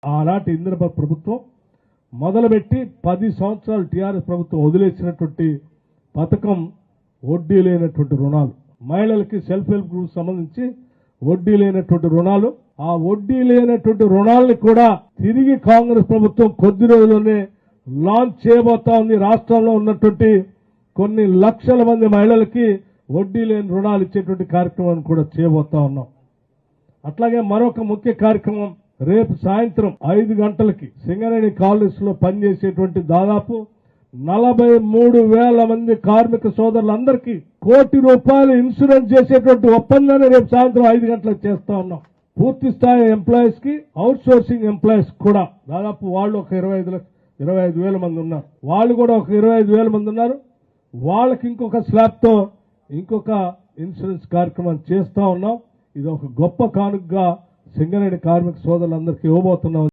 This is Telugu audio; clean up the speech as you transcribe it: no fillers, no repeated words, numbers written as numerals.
ఆనాటి ఇంద్రబాబు ప్రభుత్వం మొదలుపెట్టి 10 సంవత్సరాలు టీఆర్ఎస్ ప్రభుత్వం వదిలేసినటువంటి పథకం వడ్డీ లేనటువంటి రుణాలు. మహిళలకి సెల్ఫ్ హెల్ప్ గ్రూప్ సంబంధించి వడ్డీ లేనటువంటి రుణాలు. ఆ వడ్డీ లేనటువంటి రుణాలని కూడా తిరిగి కాంగ్రెస్ ప్రభుత్వం కొద్ది రోజుల్లోనే లాంచ్ చేయబోతా ఉంది. రాష్ట్రంలో ఉన్నటువంటి కొన్ని లక్షల మంది మహిళలకి వడ్డీ లేని రుణాలు ఇచ్చేటువంటి కార్యక్రమాన్ని కూడా చేయబోతా ఉన్నాం. అట్లాగే మరొక ముఖ్య కార్యక్రమం రేపు సాయంత్రం 5 గంటలకి సింగరేణి కాలనీస్ లో పనిచేసేటువంటి దాదాపు 43,000 మంది కార్మిక సోదరులందరికీ ₹1 కోటి ఇన్సూరెన్స్ చేసేటువంటి ఒప్పందాన్ని రేపు సాయంత్రం 5 గంటలకు చేస్తా ఉన్నాం. పూర్తి స్థాయి ఎంప్లాయీస్ కి, అవుట్ సోర్సింగ్ ఎంప్లాయీస్ కూడా దాదాపు వాళ్ళు ఒక 25,000 మంది ఉన్నారు. వాళ్ళు కూడా ఒక 25,000 మంది ఉన్నారు. వాళ్ళకి ఇంకొక స్లాబ్ తో ఇంకొక ఇన్సూరెన్స్ కార్యక్రమం చేస్తా ఉన్నాం. ఇది ఒక గొప్ప కానుకగా సింగరేణి కార్మిక సోదరులందరికీ ఇవ్వబోతున్నాం.